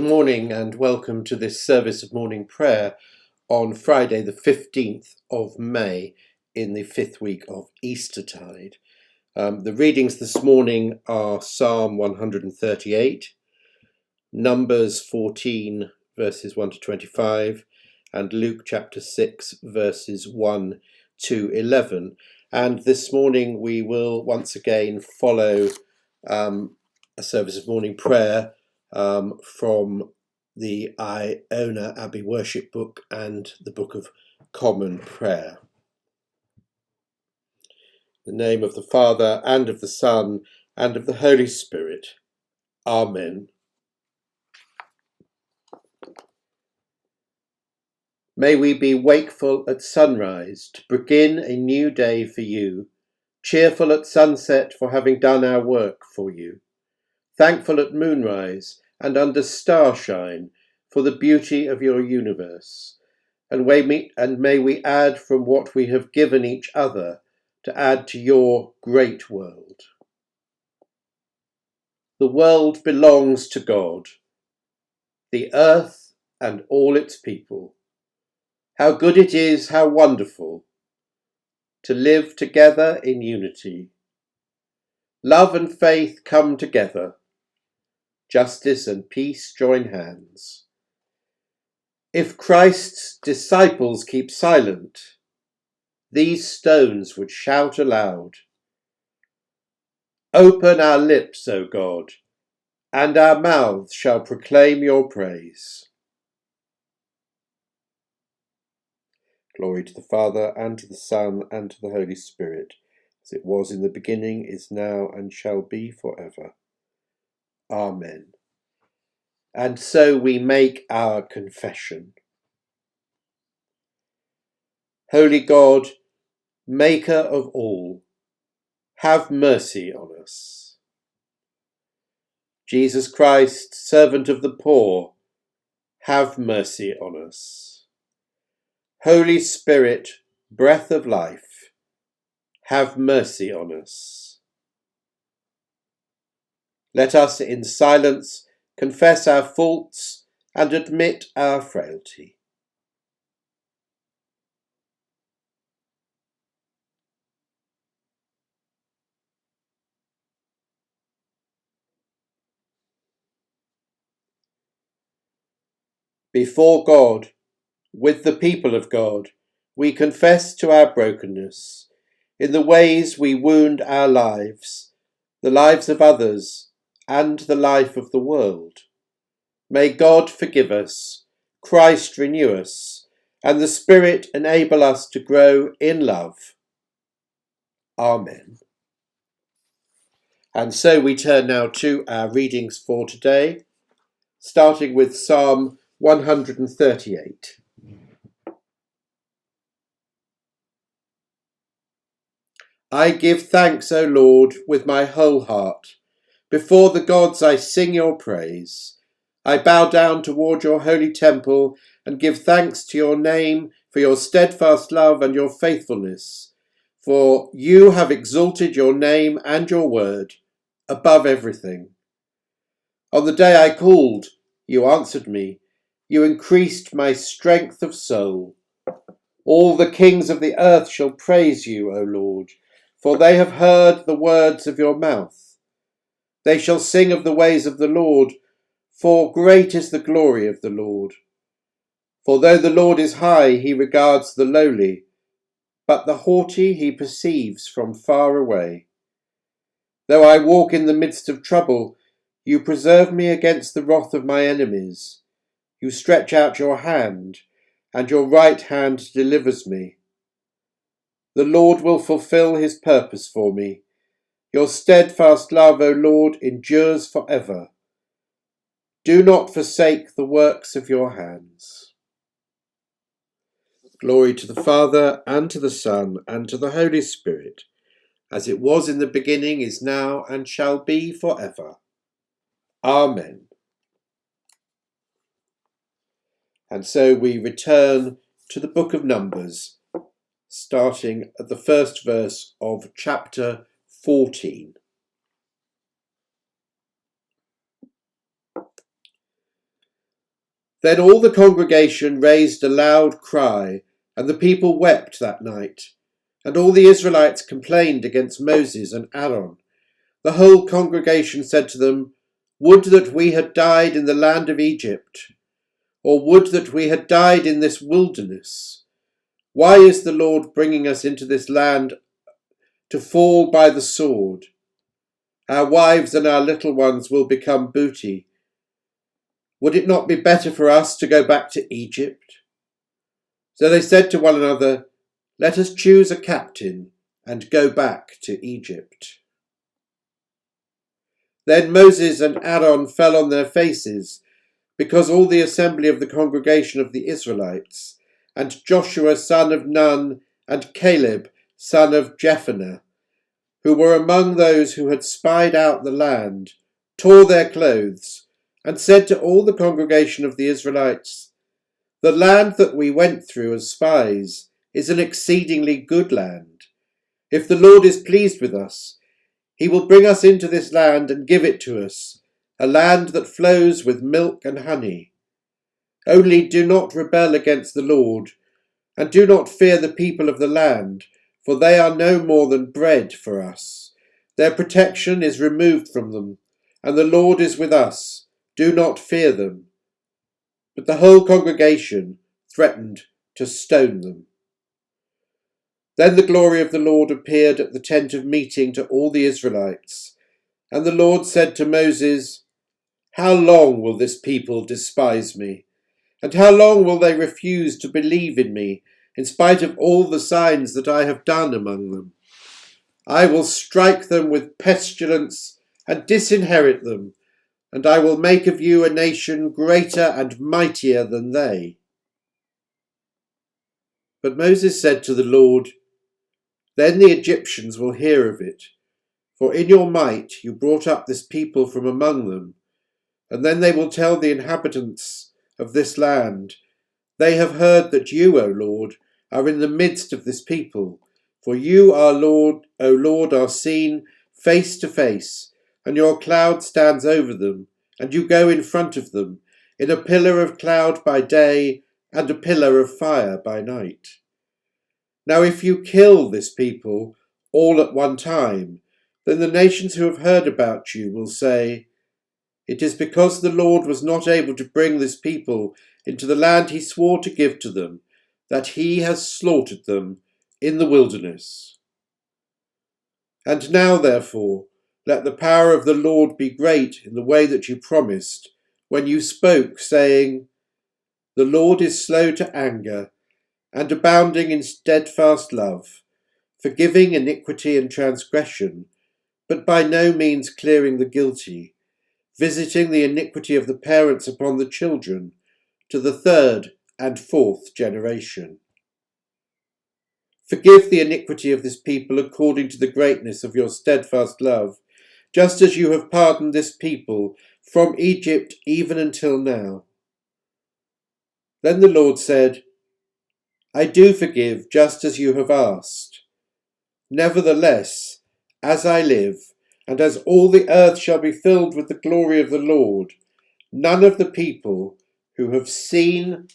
Good morning and welcome to this service of morning prayer on Friday the 15th of May in the fifth week of Eastertide. The readings this morning are Psalm 138, Numbers 14 verses 1 to 25 and Luke chapter 6 verses 1 to 11. And this morning we will once again follow a service of morning prayer from the Iona Abbey worship book and the Book of Common Prayer. In the name of the Father, and of the Son, and of the Holy Spirit. Amen. May we be wakeful at sunrise to begin a new day for you, cheerful at sunset for having done our work for you, thankful at moonrise and under starshine for the beauty of your universe, and may we add from what we have given each other to add to your great world. The world belongs to God, the earth and all its people. How good it is, how wonderful, to live together in unity. Love and faith come together. Justice and peace join hands. If Christ's disciples keep silent, these stones would shout aloud. Open our lips, O God, and our mouths shall proclaim your praise. Glory to the Father, and to the Son, and to the Holy Spirit, as it was in the beginning, is now, and shall be forever. Amen. And so we make our confession. Holy God, Maker of all, have mercy on us. Jesus Christ, servant of the poor, have mercy on us. Holy Spirit, breath of life, have mercy on us. Let us in silence confess our faults and admit our frailty. Before God, with the people of God, we confess to our brokenness in the ways we wound our lives, the lives of others, and the life of the world. May God forgive us, Christ renew us, and the Spirit enable us to grow in love. Amen. And so we turn now to our readings for today, starting with Psalm 138. I give thanks, O Lord, with my whole heart. Before the gods I sing your praise. I bow down toward your holy temple and give thanks to your name for your steadfast love and your faithfulness. For you have exalted your name and your word above everything. On the day I called, you answered me. You increased my strength of soul. All the kings of the earth shall praise you, O Lord, for they have heard the words of your mouth. They shall sing of the ways of the Lord, for great is the glory of the Lord. For though the Lord is high, he regards the lowly, but the haughty he perceives from far away. Though I walk in the midst of trouble, you preserve me against the wrath of my enemies. You stretch out your hand, and your right hand delivers me. The Lord will fulfill his purpose for me. Your steadfast love, O Lord, endures forever. Do not forsake the works of your hands. Glory to the Father, and to the Son, and to the Holy Spirit, as it was in the beginning, is now, and shall be forever. Amen. And so we return to the book of Numbers, starting at the first verse of chapter 14. Then all the congregation raised a loud cry, and the people wept that night. And all the Israelites complained against Moses and Aaron. The whole congregation said to them, "Would that we had died in the land of Egypt, or would that we had died in this wilderness. Why is the Lord bringing us into this land to fall by the sword? Our wives and our little ones will become booty. Would it not be better for us to go back to Egypt?" So they said to one another, "Let us choose a captain and go back to Egypt." Then Moses and Aaron fell on their faces, because all the assembly of the congregation of the Israelites, and Joshua son of Nun, and Caleb son of Jephunneh, who were among those who had spied out the land, tore their clothes, and said to all the congregation of the Israelites, "The land that we went through as spies is an exceedingly good land. If the Lord is pleased with us, he will bring us into this land and give it to us, a land that flows with milk and honey. Only do not rebel against the Lord, and do not fear the people of the land, for they are no more than bread for us. Their protection is removed from them, and the Lord is with us. Do not fear them." But the whole congregation threatened to stone them. Then the glory of the Lord appeared at the tent of meeting to all the Israelites. And the Lord said to Moses, "How long will this people despise me? And how long will they refuse to believe in me, in spite of all the signs that I have done among them? I will strike them with pestilence and disinherit them, and I will make of you a nation greater and mightier than they." But Moses said to the Lord, "Then the Egyptians will hear of it, for in your might you brought up this people from among them, and then they will tell the inhabitants of this land, 'They have heard that you, O Lord, are in the midst of this people, for you, our Lord, O Lord, are seen face to face, and your cloud stands over them, and you go in front of them, in a pillar of cloud by day and a pillar of fire by night.' Now if you kill this people all at one time, then the nations who have heard about you will say, 'It is because the Lord was not able to bring this people into the land he swore to give to them, that he has slaughtered them in the wilderness.' And now, therefore, let the power of the Lord be great in the way that you promised, when you spoke, saying, 'The Lord is slow to anger, and abounding in steadfast love, forgiving iniquity and transgression, but by no means clearing the guilty, visiting the iniquity of the parents upon the children, to the third and fourth generation. Forgive the iniquity of this people according to the greatness of your steadfast love, just as you have pardoned this people from Egypt even until now.' Then the Lord said, 'I do forgive just as you have asked. Nevertheless, as I live, and as all the earth shall be filled with the glory of the Lord, none of the people who have seen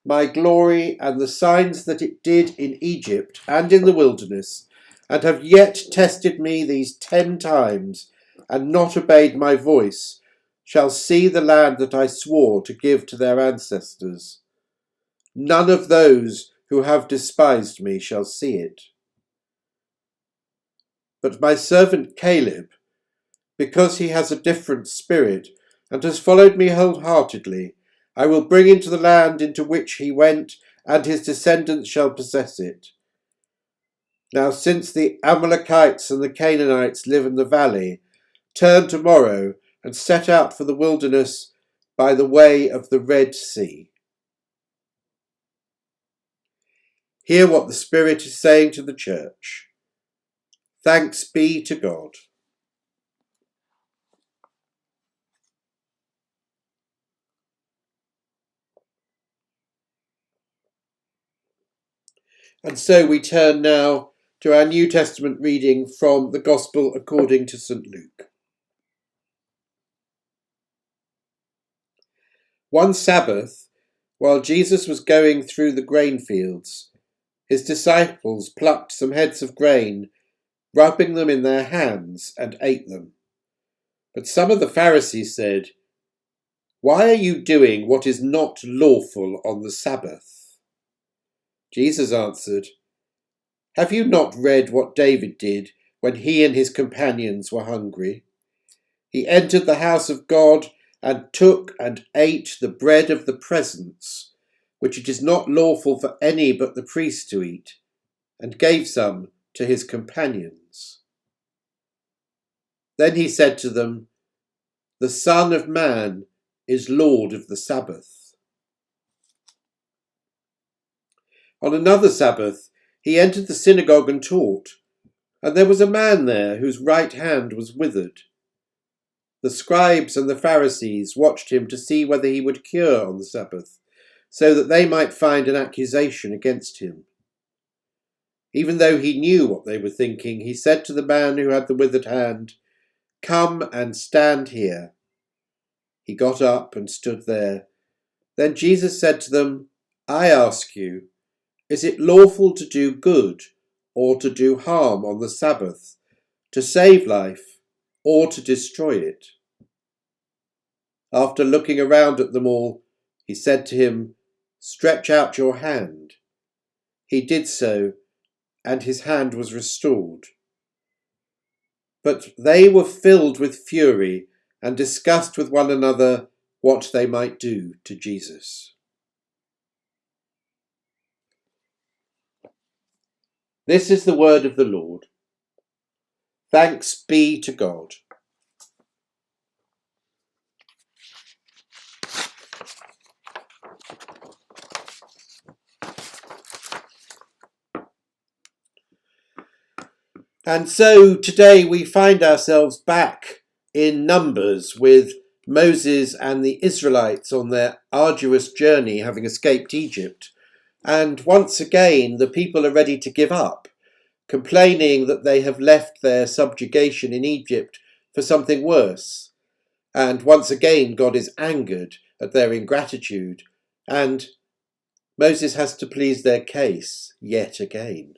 my glory and the signs that it did in Egypt and in the wilderness, and have yet tested me these 10 times, and not obeyed my voice, shall see the land that I swore to give to their ancestors. None of those who have despised me shall see it. But my servant Caleb, because he has a different spirit, and has followed me wholeheartedly, I will bring into the land into which he went, and his descendants shall possess it. Now since the Amalekites and the Canaanites live in the valley, turn tomorrow and set out for the wilderness by the way of the Red Sea." Hear what the Spirit is saying to the church. Thanks be to God. And so we turn now to our New Testament reading from the Gospel according to St. Luke. One Sabbath, while Jesus was going through the grain fields, his disciples plucked some heads of grain, rubbing them in their hands, and ate them. But some of the Pharisees said, "Why are you doing what is not lawful on the Sabbath?" Jesus answered, "Have you not read what David did when he and his companions were hungry? He entered the house of God and took and ate the bread of the presence, which it is not lawful for any but the priest to eat, and gave some to his companions." Then he said to them, "The Son of Man is Lord of the Sabbath." On another Sabbath, he entered the synagogue and taught, and there was a man there whose right hand was withered. The scribes and the Pharisees watched him to see whether he would cure on the Sabbath, so that they might find an accusation against him. Even though he knew what they were thinking, he said to the man who had the withered hand, "Come and stand here." He got up and stood there. Then Jesus said to them, "I ask you, is it lawful to do good or to do harm on the Sabbath, to save life or to destroy it?" After looking around at them all, he said to him, "Stretch out your hand." He did so, and his hand was restored. But they were filled with fury and discussed with one another what they might do to Jesus. This is the word of the Lord. Thanks be to God. And so today we find ourselves back in Numbers with Moses and the Israelites on their arduous journey, having escaped Egypt. And once again, the people are ready to give up, complaining that they have left their subjugation in Egypt for something worse. And once again, God is angered at their ingratitude, and Moses has to please their case yet again.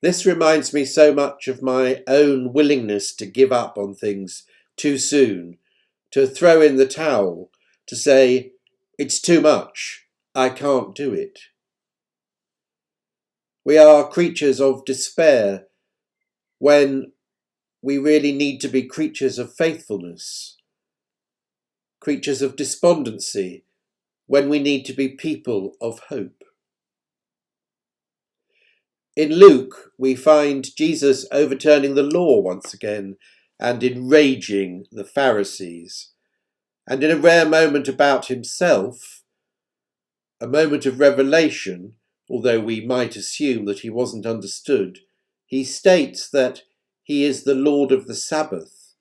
This reminds me so much of my own willingness to give up on things too soon, to throw in the towel, to say, "It's too much, I can't do it." We are creatures of despair when we really need to be creatures of faithfulness, creatures of despondency when we need to be people of hope. In Luke, we find Jesus overturning the law once again and enraging the Pharisees. And in a rare moment about himself, a moment of revelation, although we might assume that he wasn't understood, he states that he is the Lord of the Sabbath,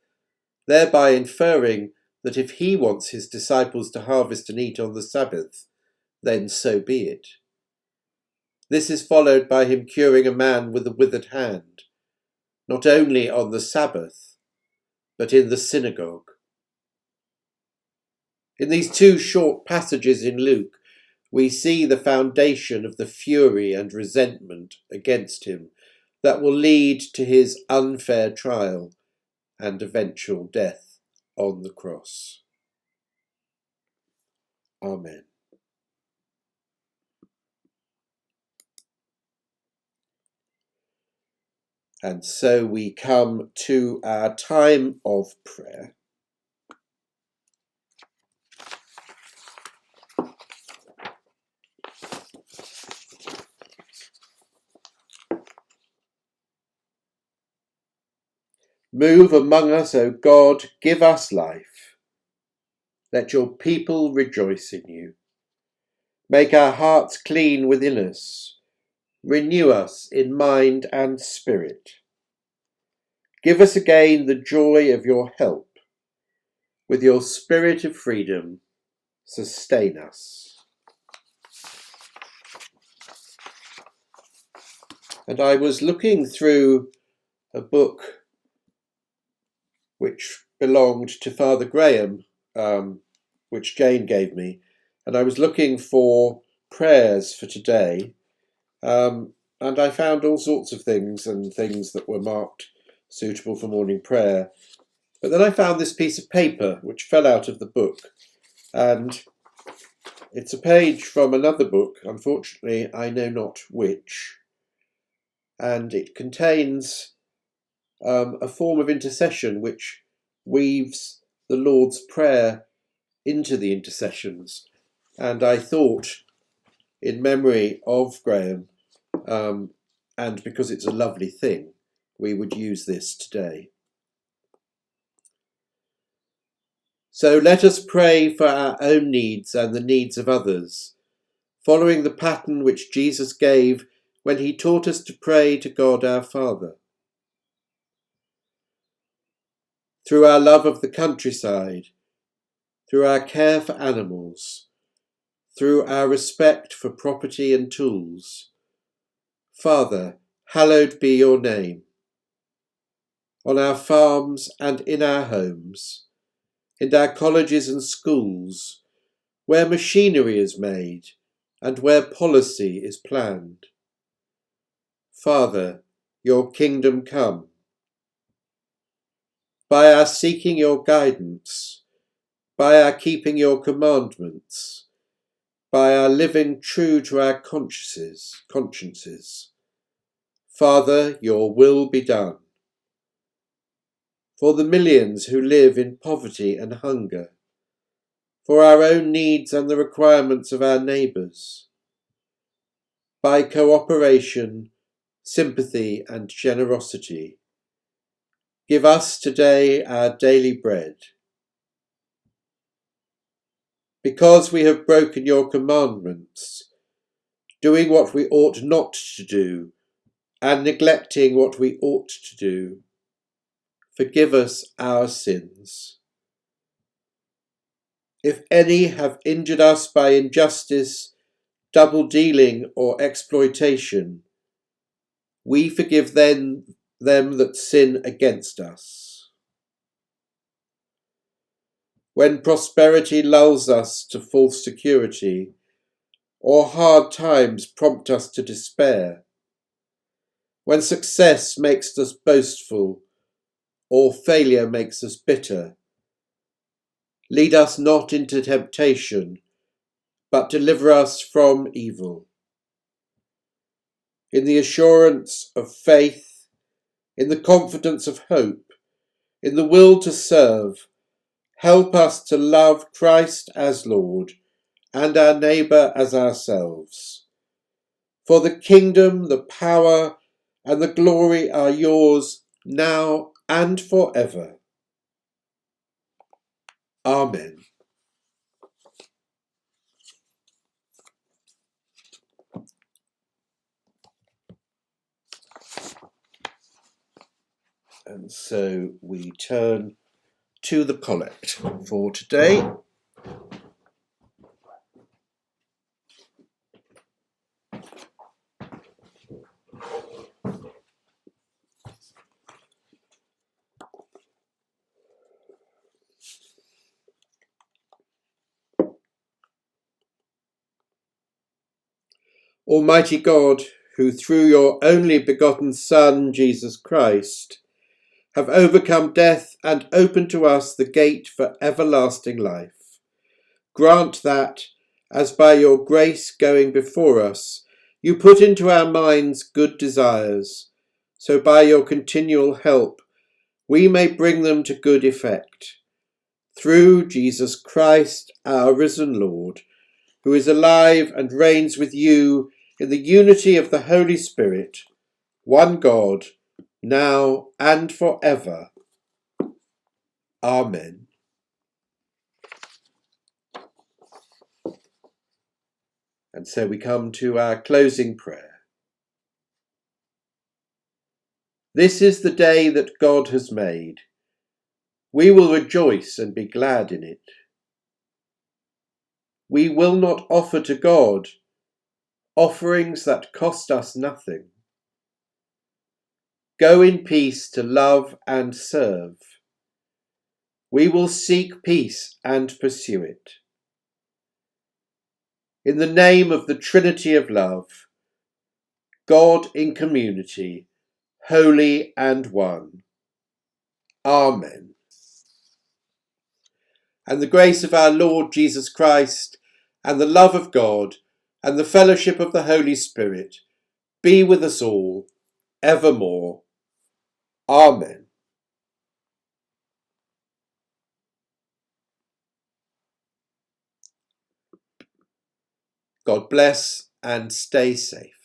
thereby inferring that if he wants his disciples to harvest and eat on the Sabbath, then so be it. This is followed by him curing a man with a withered hand, not only on the Sabbath, but in the synagogue. In these two short passages in Luke, we see the foundation of the fury and resentment against him that will lead to his unfair trial and eventual death on the cross. Amen. And so we come to our time of prayer. Move among us, O God, give us life. Let your people rejoice in you. Make our hearts clean within us. Renew us in mind and spirit. Give us again the joy of your help. With your spirit of freedom, sustain us. And I was looking through a book which belonged to Father Graham which Jane gave me, and I was looking for prayers for today, and I found all sorts of things and things that were marked suitable for morning prayer. But then I found this piece of paper which fell out of the book, and it's a page from another book, unfortunately I know not which, and it contains a form of intercession which weaves the Lord's Prayer into the intercessions. And I thought, in memory of Graham, and because it's a lovely thing, we would use this today. So let us pray for our own needs and the needs of others, following the pattern which Jesus gave when he taught us to pray to God our Father. Through our love of the countryside, through our care for animals, through our respect for property and tools, Father, hallowed be your name. On our farms and in our homes, in our colleges and schools, where machinery is made and where policy is planned. Father, your kingdom come. By our seeking your guidance, by our keeping your commandments, by our living true to our consciences, Father, your will be done. For the millions who live in poverty and hunger, for our own needs and the requirements of our neighbours, by cooperation, sympathy and generosity, give us today our daily bread. Because we have broken your commandments, doing what we ought not to do, and neglecting what we ought to do, forgive us our sins. If any have injured us by injustice, double dealing or exploitation, we forgive them that sin against us. When prosperity lulls us to false security, or hard times prompt us to despair, when success makes us boastful, or failure makes us bitter, lead us not into temptation, but deliver us from evil. In the assurance of faith, in the confidence of hope, in the will to serve, help us to love Christ as Lord and our neighbour as ourselves. For the kingdom, the power, and the glory are yours now and forever. Amen. And so we turn to the collect for today. Almighty God, who through your only begotten Son, Jesus Christ, have overcome death and opened to us the gate for everlasting life, grant that, as by your grace going before us, you put into our minds good desires, so by your continual help we may bring them to good effect. Through Jesus Christ, our risen Lord, who is alive and reigns with you in the unity of the Holy Spirit, one God, now and forever. Amen. And so we come to our closing prayer. This is the day that God has made. We will rejoice and be glad in it. We will not offer to God offerings that cost us nothing. Go in peace to love and serve. We will seek peace and pursue it. In the name of the Trinity of love, God in community, holy and one. Amen. And the grace of our Lord Jesus Christ, and the love of God, and the fellowship of the Holy Spirit be with us all, evermore. Amen. God bless and stay safe.